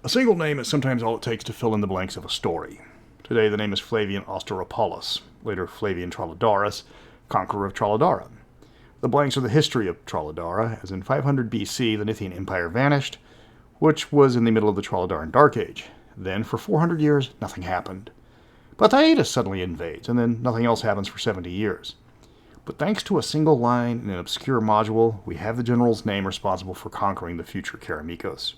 A single name is sometimes all it takes to fill in the blanks of a story. Today the name is Flavian Austeropolis, later Flavian Traldaris, conqueror of Traladara. The blanks are the history of Traladara, as in 500 BC the Nithian Empire vanished, which was in the middle of the Traldaran Dark Age. Then, for 400 years, nothing happened. But Thyatis suddenly invades, and then nothing else happens for 70 years. But thanks to a single line in an obscure module, we have the general's name responsible for conquering the future Karameikos.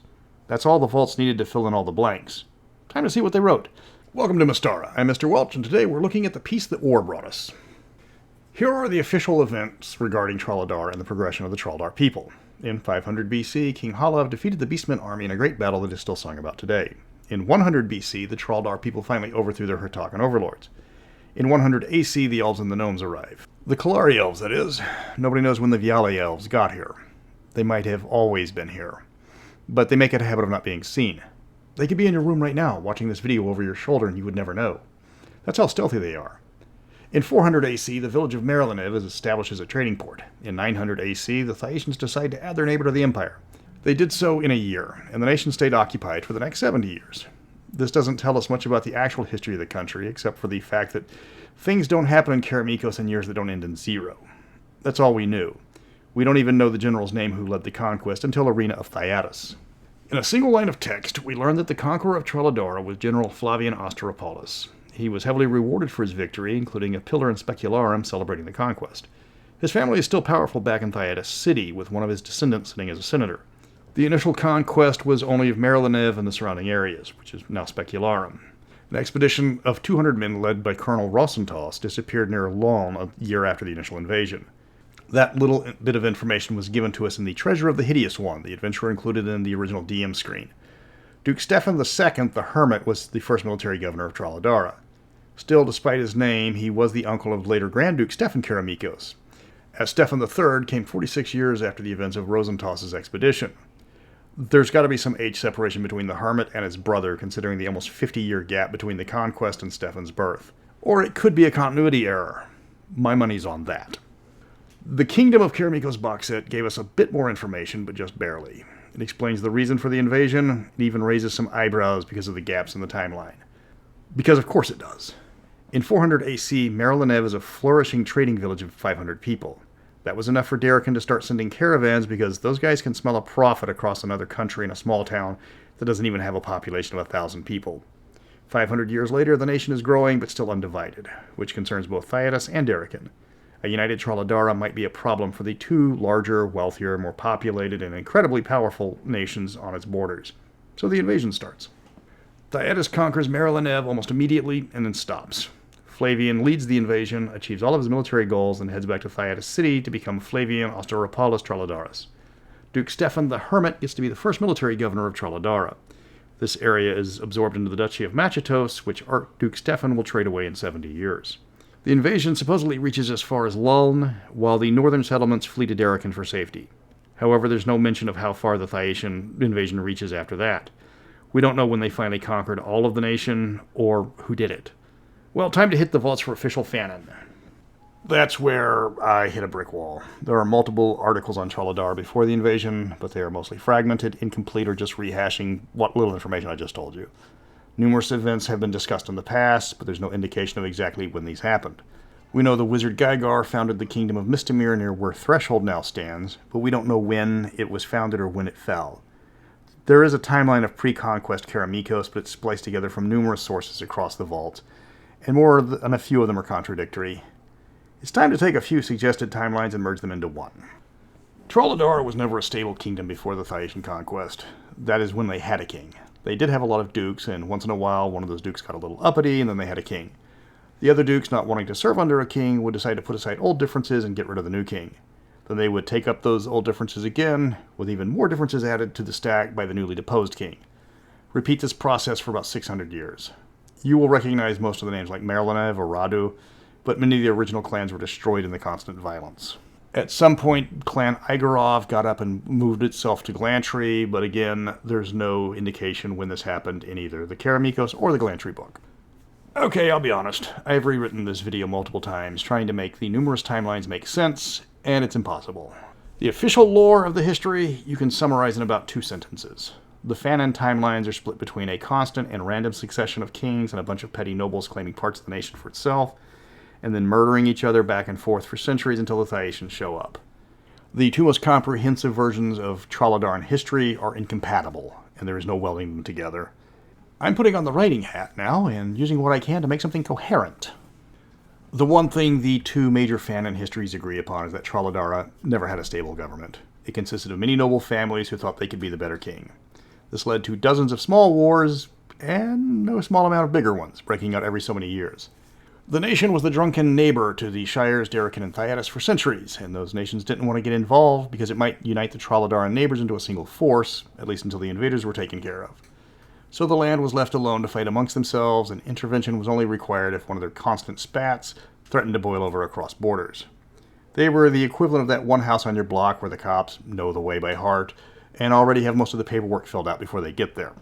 That's all the vaults needed to fill in all the blanks. Time to see what they wrote. Welcome to Mystara. I'm Mr. Welch, and today we're looking at the peace that war brought us. Here are the official events regarding Traladara and the progression of the Traldar people. In 500 BC, King Halav defeated the Beastmen army in a great battle that is still sung about today. In 100 BC, the Traldar people finally overthrew their Hertakan overlords. In 100 AC, the elves and the gnomes arrive. The Kalari elves, that is. Nobody knows when the Viale elves got here. They might have always been here. But they make it a habit of not being seen. They could be in your room right now, watching this video over your shoulder, and you would never know. That's how stealthy they are. In 400 AC, the village of Merlinev is established as a trading port. In 900 AC, the Thyacians decide to add their neighbor to the empire. They did so in a year, and the nation stayed occupied for the next 70 years. This doesn't tell us much about the actual history of the country, except for the fact that things don't happen in Karameikos in years that don't end in 0. That's all we knew. We don't even know the general's name who led the conquest until Arena of Thyatis. In a single line of text, we learn that the conqueror of Traladara was General Flavian Austeropolis. He was heavily rewarded for his victory, including a pillar in Specularum celebrating the conquest. His family is still powerful back in Thyatis City, with one of his descendants sitting as a senator. The initial conquest was only of Merlinev and the surrounding areas, which is now Specularum. An expedition of 200 men led by Colonel Rosentos disappeared near Loln a year after the initial invasion. That little bit of information was given to us in the Treasure of the Hideous One, the adventure included in the original DM screen. Duke Stefan II, the Hermit, was the first military governor of Traladara. Still, despite his name, he was the uncle of later Grand Duke Stefan Karameikos, as Stefan III came 46 years after the events of Rosentos' expedition. There's got to be some age separation between the Hermit and his brother, considering the almost 50-year gap between the conquest and Stefan's birth. Or it could be a continuity error. My money's on that. The Kingdom of Karameikos box set gave us a bit more information, but just barely. It explains the reason for the invasion. It even raises some eyebrows because of the gaps in the timeline. Because of course it does. In 400 AC, Merlinev is a flourishing trading village of 500 people. That was enough for Darrican to start sending caravans because those guys can smell a profit across another country in a small town that doesn't even have a population of 1,000 people. 500 years later, the nation is growing but still undivided, which concerns both Thyatis and Darrican. A united Traladara might be a problem for the two larger, wealthier, more populated, and incredibly powerful nations on its borders. So the invasion starts. Thyatis conquers Merlinev almost immediately and then stops. Flavian leads the invasion, achieves all of his military goals, and heads back to Thyatis City to become Flavian Austeropolis Traladaris. Duke Stefan the Hermit gets to be the first military governor of Traladara. This area is absorbed into the Duchy of Machatos, which Archduke Stefan will trade away in 70 years. The invasion supposedly reaches as far as Luln, while the northern settlements flee to Darrican for safety. However, there's no mention of how far the Thyacian invasion reaches after that. We don't know when they finally conquered all of the nation, or who did it. Well, time to hit the vaults for official fanon. That's where I hit a brick wall. There are multiple articles on Traladara before the invasion, but they are mostly fragmented, incomplete, or just rehashing what little information I just told you. Numerous events have been discussed in the past, but there's no indication of exactly when these happened. We know the wizard Gygar founded the kingdom of Mystara near where Threshold now stands, but we don't know when it was founded or when it fell. There is a timeline of pre-conquest Karameikos, but it's spliced together from numerous sources across the vault, and a few of them are contradictory. It's time to take a few suggested timelines and merge them into one. Traladara was never a stable kingdom before the Thyacian conquest. That is when they had a king. They did have a lot of dukes, and once in a while one of those dukes got a little uppity, and then they had a king. The other dukes, not wanting to serve under a king, would decide to put aside old differences and get rid of the new king. Then they would take up those old differences again, with even more differences added to the stack by the newly deposed king. Repeat this process for about 600 years. You will recognize most of the names like Merlinev or Radu, but many of the original clans were destroyed in the constant violence. At some point, Clan Igorov got up and moved itself to Glantry, but again, there's no indication when this happened in either the Karameikos or the Glantry book. Okay, I'll be honest. I've rewritten this video multiple times, trying to make the numerous timelines make sense, and it's impossible. The official lore of the history you can summarize in about 2 sentences. The fanon timelines are split between a constant and random succession of kings and a bunch of petty nobles claiming parts of the nation for itself, and then murdering each other back and forth for centuries until the Thyacians show up. The two most comprehensive versions of Traldaran history are incompatible, and there is no welding them together. I'm putting on the writing hat now, and using what I can to make something coherent. The one thing the two major fanon histories agree upon is that Traladara never had a stable government. It consisted of many noble families who thought they could be the better king. This led to dozens of small wars, and no small amount of bigger ones, breaking out every so many years. The nation was the drunken neighbor to the Shires, Darachin, and Thyatis for centuries, and those nations didn't want to get involved because it might unite the Traldaran neighbors into a single force, at least until the invaders were taken care of. So the land was left alone to fight amongst themselves, and intervention was only required if one of their constant spats threatened to boil over across borders. They were the equivalent of that one house on your block where the cops know the way by heart and already have most of the paperwork filled out before they get there.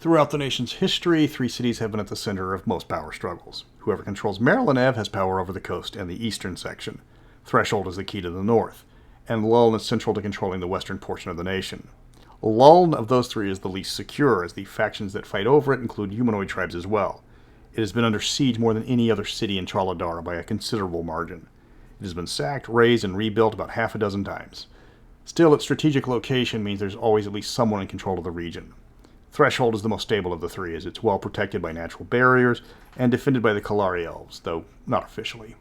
Throughout the nation's history, three cities have been at the center of most power struggles. Whoever controls Marilenev has power over the coast and the eastern section. Threshold is the key to the north, and Luln is central to controlling the western portion of the nation. Luln of those three is the least secure, as the factions that fight over it include humanoid tribes as well. It has been under siege more than any other city in Traladara by a considerable margin. It has been sacked, razed, and rebuilt about half a dozen times. Still, its strategic location means there's always at least someone in control of the region. Threshold is the most stable of the three, as it's well protected by natural barriers and defended by the Kalari elves, though not officially.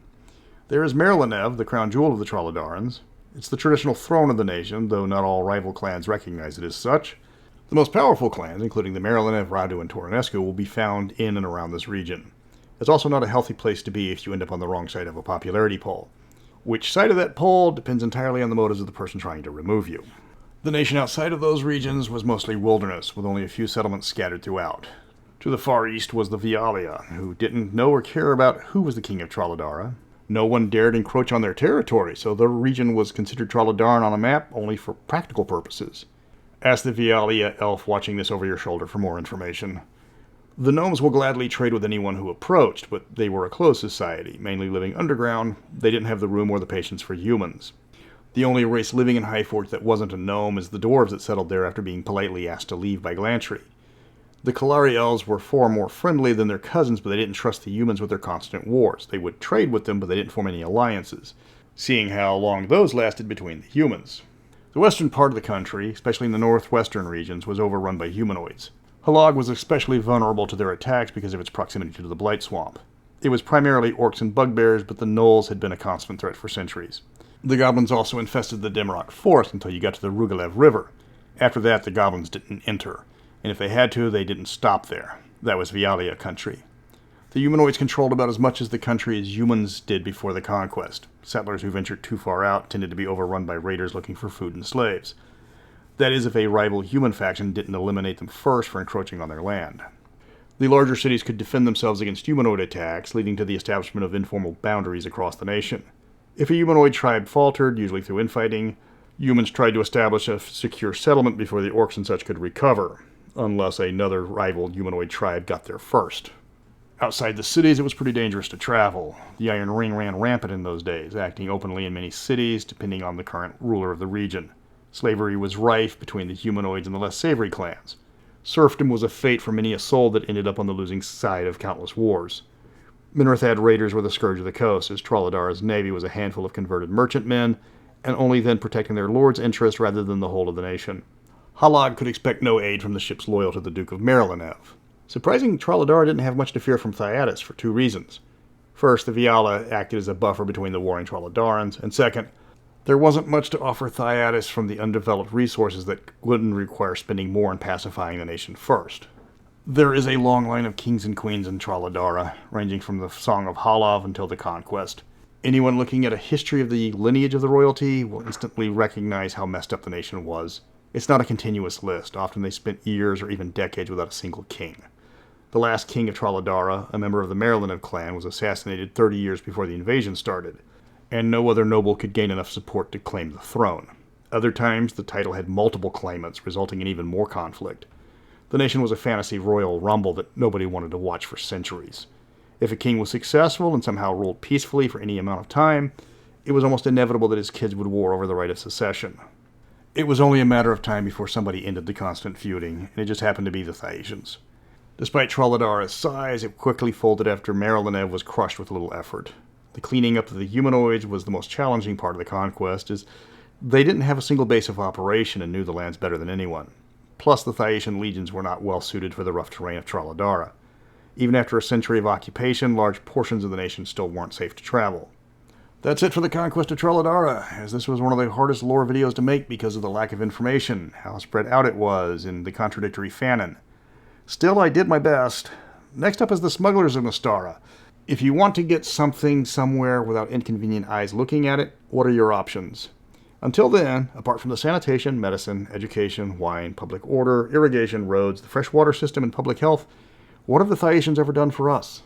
There is Marilenev, the crown jewel of the Traladarans. It's the traditional throne of the nation, though not all rival clans recognize it as such. The most powerful clans, including the Marilenev, Radu, and Toranescu, will be found in and around this region. It's also not a healthy place to be if you end up on the wrong side of a popularity poll. Which side of that poll depends entirely on the motives of the person trying to remove you. The nation outside of those regions was mostly wilderness, with only a few settlements scattered throughout. To the far east was the Vialia, who didn't know or care about who was the king of Traladara. No one dared encroach on their territory, so the region was considered Traldaran on a map only for practical purposes. Ask the Vialia elf watching this over your shoulder for more information. The gnomes will gladly trade with anyone who approached, but they were a closed society, mainly living underground. They didn't have the room or the patience for humans. The only race living in Highforge that wasn't a gnome is the dwarves that settled there after being politely asked to leave by Glantry. The Kalari elves were far more friendly than their cousins, but they didn't trust the humans with their constant wars. They would trade with them, but they didn't form any alliances, seeing how long those lasted between the humans. The western part of the country, especially in the northwestern regions, was overrun by humanoids. Halag was especially vulnerable to their attacks because of its proximity to the Blight Swamp. It was primarily orcs and bugbears, but the gnolls had been a constant threat for centuries. The goblins also infested the Dimrock Forest until you got to the Rugalev River. After that, the goblins didn't enter, and if they had to, they didn't stop there. That was Vialia country. The humanoids controlled about as much of the country as humans did before the Conquest. Settlers who ventured too far out tended to be overrun by raiders looking for food and slaves. That is, if a rival human faction didn't eliminate them first for encroaching on their land. The larger cities could defend themselves against humanoid attacks, leading to the establishment of informal boundaries across the nation. If a humanoid tribe faltered, usually through infighting, humans tried to establish a secure settlement before the orcs and such could recover, unless another rival humanoid tribe got there first. Outside the cities, it was pretty dangerous to travel. The Iron Ring ran rampant in those days, acting openly in many cities, depending on the current ruler of the region. Slavery was rife between the humanoids and the less savory clans. Serfdom was a fate for many a soul that ended up on the losing side of countless wars. Minrathad raiders were the scourge of the coast, as Traladara's navy was a handful of converted merchantmen, and only then protecting their lord's interest rather than the whole of the nation. Halag could expect no aid from the ships loyal to the Duke of Marilenev. Surprising, Traldara didn't have much to fear from Thyatis for two reasons. First, the Viala acted as a buffer between the warring Traladarans, and second, there wasn't much to offer Thyatis from the undeveloped resources that wouldn't require spending more on pacifying the nation first. There is a long line of kings and queens in Traladara, ranging from the Song of Halav until the Conquest. Anyone looking at a history of the lineage of the royalty will instantly recognize how messed up the nation was. It's not a continuous list. Often they spent years or even decades without a single king. The last king of Traladara, a member of the Marilenev clan, was assassinated 30 years before the invasion started, and no other noble could gain enough support to claim the throne. Other times, the title had multiple claimants, resulting in even more conflict. The nation was a fantasy royal rumble that nobody wanted to watch for centuries. If a king was successful and somehow ruled peacefully for any amount of time, it was almost inevitable that his kids would war over the right of succession. It was only a matter of time before somebody ended the constant feuding, and it just happened to be the Thyacians. Despite Traladara's size, it quickly folded after Marilenev was crushed with little effort. The cleaning up of the humanoids was the most challenging part of the conquest, as they didn't have a single base of operation and knew the lands better than anyone. Plus, the Thyacian legions were not well suited for the rough terrain of Traladara. Even after a century of occupation, large portions of the nation still weren't safe to travel. That's it for the Conquest of Traladara, as this was one of the hardest lore videos to make because of the lack of information, how spread out it was, and the contradictory fanon. Still, I did my best. Next up is the Smugglers of Mystara. If you want to get something somewhere without inconvenient eyes looking at it, what are your options? Until then, apart from the sanitation, medicine, education, wine, public order, irrigation, roads, the fresh water system, and public health, what have the Thyacians ever done for us?